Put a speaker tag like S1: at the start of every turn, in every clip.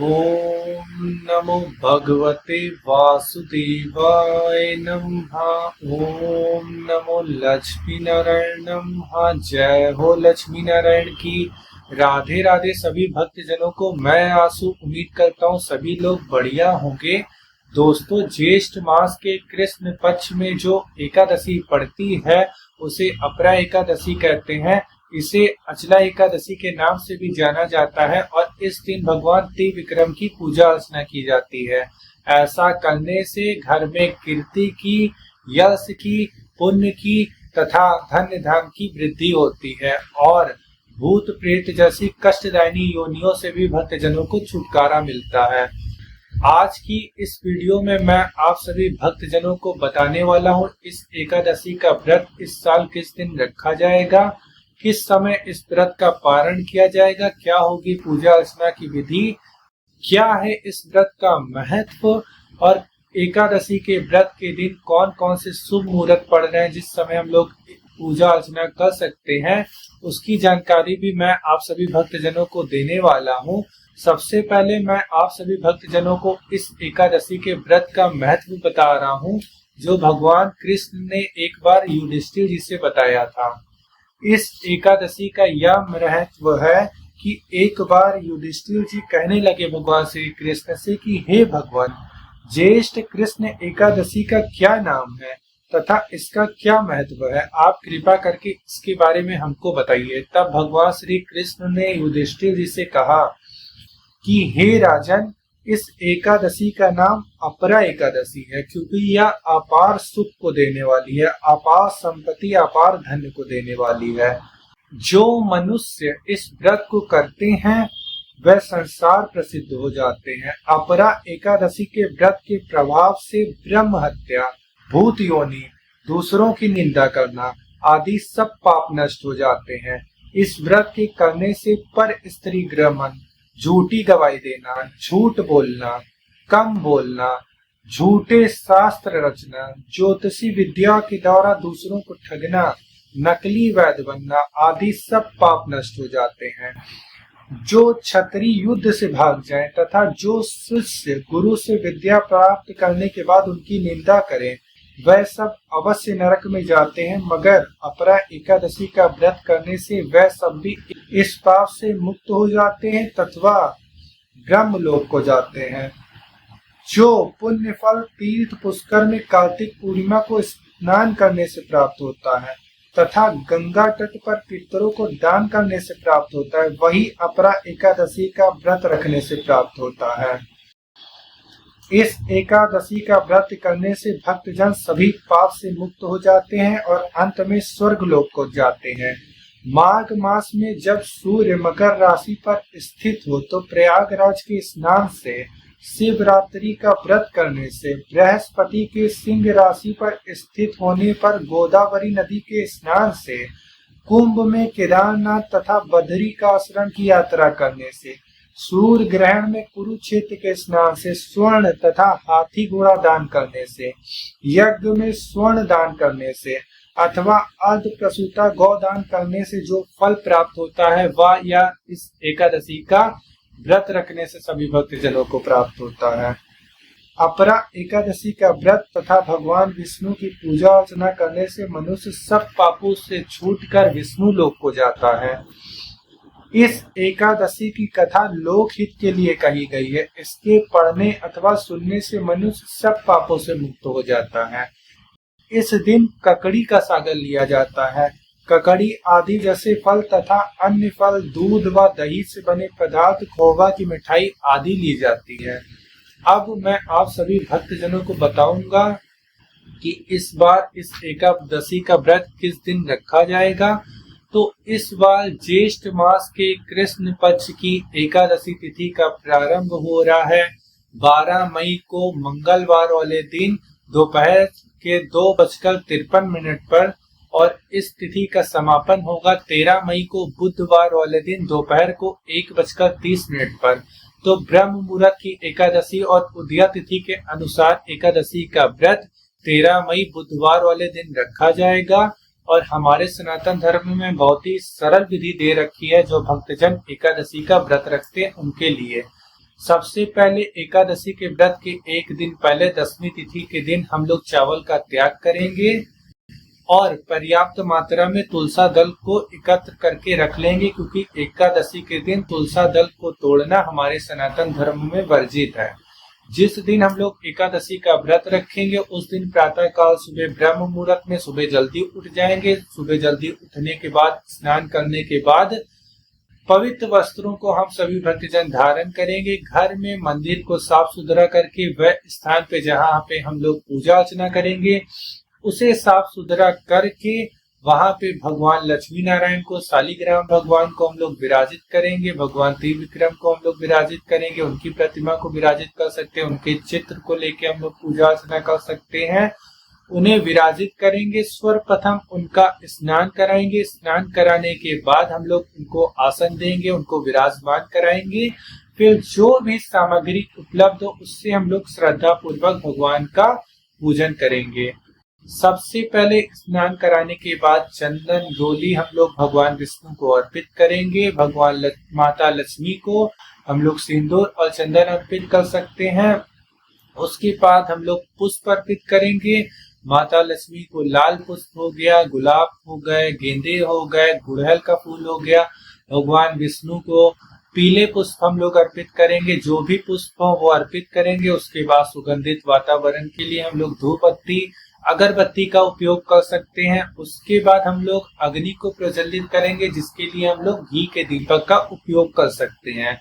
S1: ओम नमो भगवते वासुदेवाय नमः। ओम नमो लक्ष्मी नारायण नमः। जय हो लक्ष्मी नारायण की। राधे राधे सभी भक्तजनों को। मैं आंसू उम्मीद करता हूँ सभी लोग बढ़िया होंगे। दोस्तों, ज्येष्ठ मास के कृष्ण पक्ष में जो एकादशी पड़ती है उसे अपरा एकादशी कहते हैं। इसे अचला एकादशी के नाम से भी जाना जाता है और इस दिन भगवान त्रिविक्रम की पूजा अर्चना की जाती है। ऐसा करने से घर में कीर्ति की, यश की, पुण्य की तथा धन्य धाम की वृद्धि होती है और भूत प्रेत जैसी कष्टदायिनी योनियों से भी भक्तजनों को छुटकारा मिलता है। आज की इस वीडियो में मैं आप सभी भक्तजनों को बताने वाला हूँ इस एकादशी का व्रत इस साल किस दिन रखा जाएगा, किस समय इस व्रत का पारण किया जाएगा, क्या होगी पूजा अर्चना की विधि, क्या है इस व्रत का महत्व और एकादशी के व्रत के दिन कौन कौन से शुभ मुहूर्त पड़ रहे हैं जिस समय हम लोग पूजा अर्चना कर सकते हैं, उसकी जानकारी भी मैं आप सभी भक्तजनों को देने वाला हूँ। सबसे पहले मैं आप सभी भक्तजनों को इस एकादशी के व्रत का महत्व बता रहा हूँ जो भगवान कृष्ण ने एक बार युधिष्ठिर जी से बताया था। इस एकादशी का यह महत्व है कि एक बार युधिष्ठिर जी कहने लगे भगवान श्री कृष्ण से कि हे भगवान, ज्येष्ठ कृष्ण एकादशी का क्या नाम है तथा इसका क्या महत्व है, आप कृपा करके इसके बारे में हमको बताइए। तब भगवान श्री कृष्ण ने युधिष्ठिर जी से कहा कि हे राजन, इस एकादशी का नाम अपरा एकादशी है क्योंकि यह अपार सुख को देने वाली है, अपार संपत्ति, अपार धन को देने वाली है। जो मनुष्य इस व्रत को करते हैं वह संसार प्रसिद्ध हो जाते हैं। अपरा एकादशी के व्रत के प्रभाव से ब्रह्म हत्या, भूत योनि, दूसरों की निंदा करना आदि सब पाप नष्ट हो जाते हैं। इस व्रत के करने से पर स्त्री ग्रमण, झूठी गवाही देना, झूठ बोलना, कम बोलना, झूठे शास्त्र रचना, ज्योतिषी विद्या के द्वारा दूसरों को ठगना, नकली वैद्य बनना आदि सब पाप नष्ट हो जाते हैं। जो क्षत्रिय युद्ध से भाग जाए तथा जो शिष्य गुरु से विद्या प्राप्त करने के बाद उनकी निंदा करें वह सब अवश्य नरक में जाते हैं, मगर अपरा एकादशी का व्रत करने से वह सब भी इस पाप से मुक्त हो जाते हैं तथा ब्रह्मलोक को जाते हैं। जो पुण्य फल तीर्थ पुष्कर में कार्तिक पूर्णिमा को स्नान करने से प्राप्त होता है तथा गंगा तट पर पितरों को दान करने से प्राप्त होता है, वही अपरा एकादशी का व्रत रखने से प्राप्त होता है। इस एकादशी का व्रत करने से भक्तजन सभी पाप से मुक्त हो जाते हैं और अंत में स्वर्ग लोक को जाते हैं। माघ मास में जब सूर्य मकर राशि पर स्थित हो तो प्रयागराज के स्नान से, शिवरात्रि का व्रत करने से, बृहस्पति के सिंह राशि पर स्थित होने पर, गोदावरी नदी के स्नान से, कुंभ में केदारनाथ तथा बद्रिकाश्रम की यात्रा करने से, सूर्य ग्रहण में कुरुक्षेत्र के स्नान से, स्वर्ण तथा हाथी घोड़ा दान करने से, यज्ञ में स्वर्ण दान करने से अथवा अर्ध प्रसूता गौ दान करने से जो फल प्राप्त होता है वह या इस एकादशी का व्रत रखने से सभी भक्तजनों को प्राप्त होता है। अपरा एकादशी का व्रत तथा भगवान विष्णु की पूजा अर्चना करने से मनुष्य सब पापों से छूटकर विष्णु लोक को जाता है। इस एकादशी की कथा लोक हित के लिए कही गई है। इसके पढ़ने अथवा सुनने से मनुष्य सब पापों से मुक्त हो जाता है। इस दिन ककड़ी का सागर लिया जाता है। ककड़ी आदि जैसे फल तथा अन्य फल, दूध व दही से बने पदार्थ, खोवा की मिठाई आदि ली जाती है। अब मैं आप सभी भक्तजनों को बताऊंगा कि इस बार इस एकादशी का व्रत किस दिन रखा जाएगा। तो इस बार ज्येष्ठ मास के कृष्ण पक्ष की एकादशी तिथि का प्रारंभ हो रहा है 12 मई को मंगलवार वाले दिन दोपहर के 2:53 पर और इस तिथि का समापन होगा 13 मई को बुधवार वाले दिन दोपहर को 1:30 पर। तो ब्रह्म मुहूर्त की एकादशी और उदया तिथि के अनुसार एकादशी का व्रत 13 मई बुधवार वाले दिन रखा जाएगा और हमारे सनातन धर्म में बहुत ही सरल विधि दे रखी है जो भक्तजन एकादशी का व्रत रखते हैं उनके लिए। सबसे पहले एकादशी के व्रत के एक दिन पहले 10वीं तिथि के दिन हम लोग चावल का त्याग करेंगे और पर्याप्त मात्रा में तुलसा दल को एकत्र करके रख लेंगे, क्योंकि एकादशी के दिन तुलसा दल को तोड़ना हमारे सनातन धर्म में वर्जित है। जिस दिन हम लोग एकादशी का व्रत रखेंगे उस दिन प्रातः काल सुबह ब्रह्म मुहूर्त में सुबह जल्दी उठ जाएंगे। सुबह जल्दी उठने के बाद स्नान करने के बाद पवित्र वस्त्रों को हम सभी भक्तजन धारण करेंगे। घर में मंदिर को साफ सुथरा करके वह स्थान पे जहाँ पे हम लोग पूजा अर्चना करेंगे उसे साफ सुथरा करके वहां पे भगवान लक्ष्मी नारायण को, शालिग्राम भगवान को हम लोग विराजित करेंगे। भगवान त्रिविक्रम को हम लोग विराजित करेंगे, उनकी प्रतिमा को विराजित कर सकते हैं, उनके चित्र को लेके हम लोग पूजा अर्चना कर सकते हैं, उन्हें विराजित करेंगे। सर्वप्रथम उनका स्नान कराएंगे। स्नान कराने के बाद हम लोग उनको आसन देंगे, उनको विराजमान कराएंगे। फिर जो भी सामग्री उपलब्ध हो उससे हम लोग श्रद्धा पूर्वक भगवान का पूजन करेंगे। सबसे पहले स्नान कराने के बाद चंदन रोली हम लोग भगवान विष्णु को अर्पित करेंगे। भगवान माता लक्ष्मी को हम लोग सिंदूर और चंदन अर्पित कर सकते हैं। उसके बाद हम लोग पुष्प अर्पित करेंगे। माता लक्ष्मी को लाल पुष्प हो गया, गुलाब हो गए, गेंदे हो गए, गुड़हल का फूल हो गया। भगवान विष्णु को पीले पुष्प हम लोग अर्पित करेंगे। जो भी पुष्प हो वो अर्पित करेंगे। उसके बाद सुगंधित वातावरण के लिए हम लोग धूप बत्ती, अगरबत्ती का उपयोग कर सकते हैं। उसके बाद हम लोग अग्नि को प्रज्वलित करेंगे, जिसके लिए हम लोग घी के दीपक का उपयोग कर सकते हैं।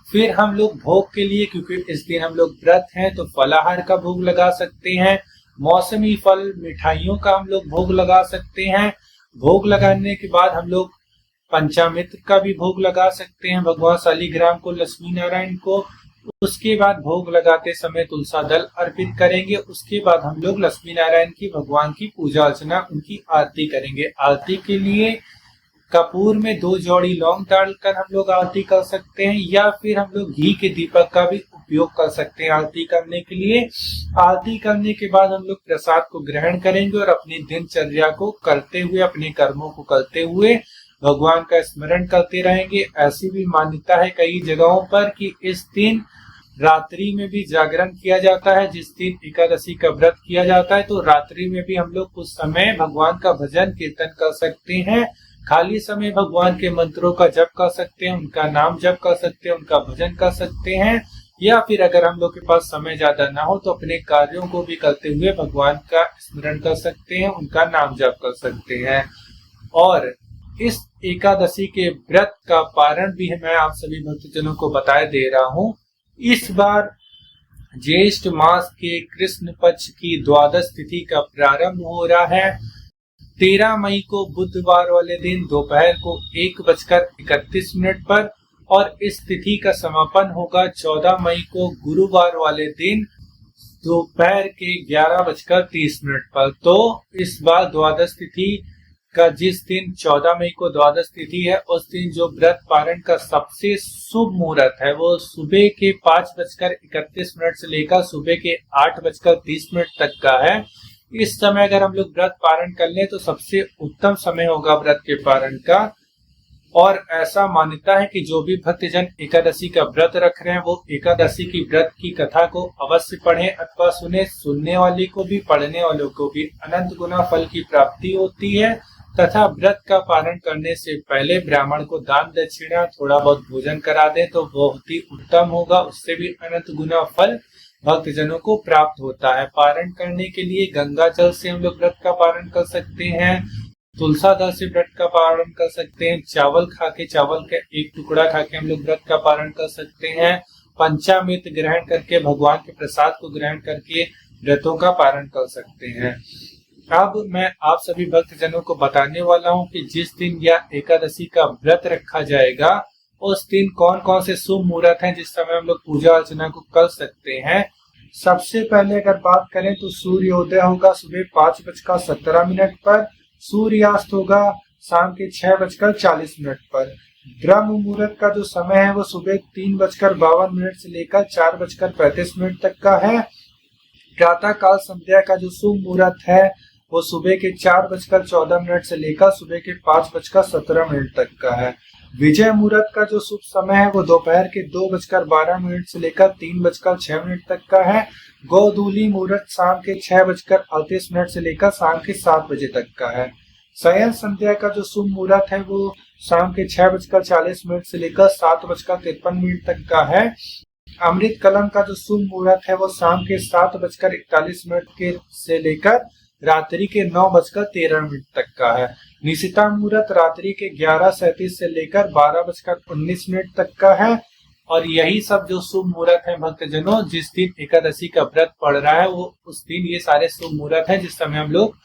S1: फिर हम लोग भोग के लिए, क्योंकि इस दिन हम लोग व्रत हैं, तो फलाहार का भोग लगा सकते हैं। मौसमी फल, मिठाइयों का हम लोग भोग लगा सकते हैं। भोग लगाने के बाद हम लोग पंचामृत का भी भोग लगा सकते हैं भगवान शालिग्राम को, लक्ष्मी नारायण को। उसके बाद भोग लगाते समय तुलसा दल अर्पित करेंगे। उसके बाद हम लोग लक्ष्मी नारायण की, भगवान की पूजा अर्चना, उनकी आरती करेंगे। आरती के लिए कपूर में 2 जोड़ी लौंग डालकर हम लोग आरती कर सकते हैं, या फिर हम लोग घी के दीपक का भी उपयोग कर सकते हैं आरती करने के लिए। आरती करने के बाद हम लोग प्रसाद को ग्रहण करेंगे और अपनी दिनचर्या को करते हुए, अपने कर्मों को करते हुए भगवान का स्मरण करते रहेंगे। ऐसी भी मान्यता है कई जगहों पर कि इस दिन रात्रि में भी जागरण किया जाता है। जिस दिन एकादशी का व्रत किया जाता है तो रात्रि में भी हम लोग कुछ समय भगवान का भजन कीर्तन कर सकते हैं। खाली समय भगवान के मंत्रों का जप कर सकते हैं, उनका नाम जप कर सकते हैं, उनका भजन कर सकते हैं। या फिर अगर हम लोग के पास समय ज्यादा ना हो तो अपने कार्यों को भी करते हुए भगवान का स्मरण कर सकते हैं, उनका नाम जप कर सकते हैं। और इस एकादशी के व्रत का पारण भी मैं आप सभी भक्तजनों को बताए दे रहा हूँ। इस बार ज्येष्ठ मास के कृष्ण पक्ष की द्वादश तिथि का प्रारंभ हो रहा है। 13 मई को बुधवार वाले दिन दोपहर को 1:31 पर, और इस तिथि का समापन होगा 14 मई को गुरुवार वाले दिन दोपहर के 11:30 पर। तो इस बार द्वादश तिथि का जिस दिन 14 मई को द्वादश तिथि है, उस दिन जो व्रत पारण का सबसे शुभ मुहूर्त है वो सुबह के 5:31 से लेकर सुबह के 8:30 तक का है। इस समय अगर हम लोग व्रत पारण कर लें तो सबसे उत्तम समय होगा व्रत के पारण का। और ऐसा मान्यता है कि जो भी भक्तजन एकादशी का व्रत रख रहे हैं वो एकादशी की व्रत की कथा को अवश्य पढ़ें अथवा सुने। सुनने वाले को भी, पढ़ने वालों को भी अनंत गुना फल की प्राप्ति होती है। तथा व्रत का पारण करने से पहले ब्राह्मण को दान दक्षिणा, थोड़ा बहुत भोजन करा दे तो बहुत ही उत्तम होगा। उससे भी अनंत गुना फल भक्तजनों को प्राप्त होता है। पारण करने के लिए गंगा जल से हम लोग व्रत का पारण कर सकते हैं, तुलसा दल से व्रत का पारण कर सकते हैं, चावल का एक टुकड़ा खा के हम लोग व्रत का पारण कर सकते हैं, पंचामृत ग्रहण करके, भगवान के प्रसाद को ग्रहण करके व्रतों का पारण कर सकते हैं। अब मैं आप सभी भक्तजनों को बताने वाला हूं कि जिस दिन यह एकादशी का व्रत रखा जाएगा उस दिन कौन कौन से शुभ मुहूर्त हैं जिस समय हम लोग पूजा अर्चना को कर सकते हैं। सबसे पहले अगर बात करें तो सूर्योदय होगा सुबह 5:17 पर, सूर्यास्त होगा शाम के 6:40 पर। ब्रह्म मुहूर्त का जो समय है वो सुबह 3:52 से लेकर 4:35 तक का है। प्रातः काल संध्या का जो शुभ मुहूर्त है वो सुबह के 4:14 से लेकर सुबह के 5:17 तक का है। विजय मुहूर्त का जो शुभ समय है वो दोपहर के 2:12 से लेकर 3:06 तक का है। गोधूली मुहूर्त शाम के 6:38 से लेकर शाम के 7 बजे तक का है। शयन संध्या का जो शुभ मुहूर्त है वो शाम के 6:40 से लेकर 7:53 तक का है। अमृत कलम का जो शुभ मुहूर्त है वो शाम के 7:41 के से लेकर रात्रि के 9:13 तक का है। निशिता मुहूर्त रात्रि के 11:37 से लेकर 12:19 तक का है। और यही सब जो शुभ मुहूर्त है भक्तजनों, जिस दिन एकादशी का व्रत पड़ रहा है वो उस दिन ये सारे शुभ मुहूर्त है जिस समय हम लोग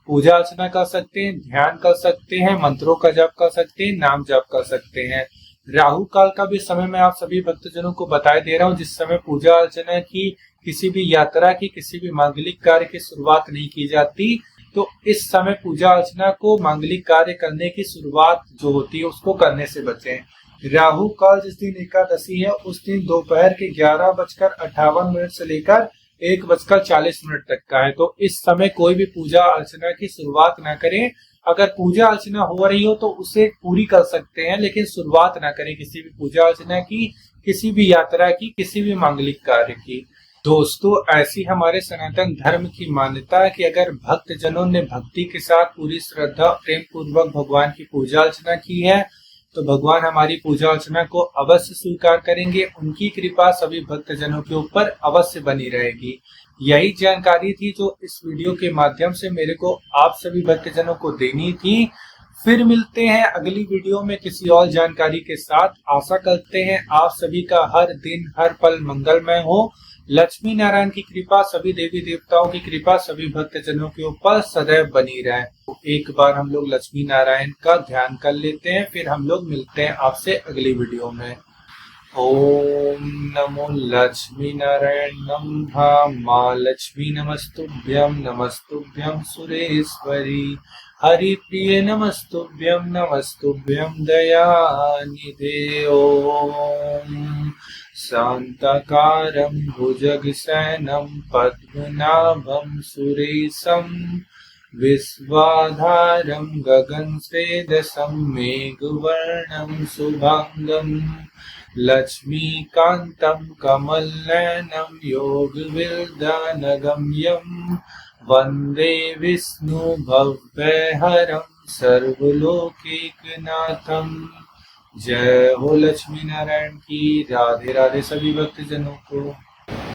S1: पूजा अर्चना कर सकते हैं, ध्यान कर सकते हैं, मंत्रों का जाप कर सकते हैं, नाम जाप कर सकते हैं। राहु काल का भी समय मैं आप सभी भक्तजनों को बताए दे रहा हूँ, जिस समय पूजा अर्चना की, किसी भी यात्रा की, किसी भी मांगलिक कार्य की शुरुआत नहीं की जाती। तो इस समय पूजा अर्चना को, मांगलिक कार्य करने की शुरुआत जो होती है उसको करने से बचें। राहु काल जिस दिन एकादशी है उस दिन दोपहर के 11:58 से लेकर 1:40 तक का है। तो इस समय कोई भी पूजा अर्चना की शुरुआत ना करें। अगर पूजा अर्चना हो रही हो तो उसे पूरी कर सकते हैं, लेकिन शुरुआत ना करें किसी भी पूजा अर्चना की, किसी भी यात्रा की, किसी भी मांगलिक कार्य की। दोस्तों, ऐसी हमारे सनातन धर्म की मान्यता है कि अगर भक्त जनों ने भक्ति के साथ पूरी श्रद्धा प्रेम पूर्वक भगवान की पूजा अर्चना की है तो भगवान हमारी पूजा अर्चना को अवश्य स्वीकार करेंगे। उनकी कृपा सभी भक्त जनों के ऊपर अवश्य बनी रहेगी। यही जानकारी थी जो इस वीडियो के माध्यम से मेरे को आप सभी भक्त जनों को देनी थी। फिर मिलते हैं अगली वीडियो में किसी और जानकारी के साथ। आशा करते हैं आप सभी का हर दिन हर पल मंगलमय हो। लक्ष्मी नारायण की कृपा, सभी देवी देवताओं की कृपा सभी भक्त जनों के ऊपर सदैव बनी रहे। एक बार हम लोग लक्ष्मी नारायण का ध्यान कर लेते हैं, फिर हम लोग मिलते हैं आपसे अगली वीडियो में। ओम नमो लक्ष्मी नारायण नमः। माँ लक्ष्मी नमस्तुभ्यं सुरेश्वरी। हरि प्रिय नमस्तुभ्यं दयानिधे। ओम शांताकारं भुजगशयनं पद्मनाभं सुरेशं विश्वाधारं गगनस्वेदशं मेघवर्णं शुभांगं लक्ष्मीकान्तं कमलनयनं योगविद्यानगम्यं वन्दे विष्णुभव्यहरं सर्वलोकैकनाथं। जय हो लक्ष्मी नारायण की। राधे राधे सभी भक्तजनों को।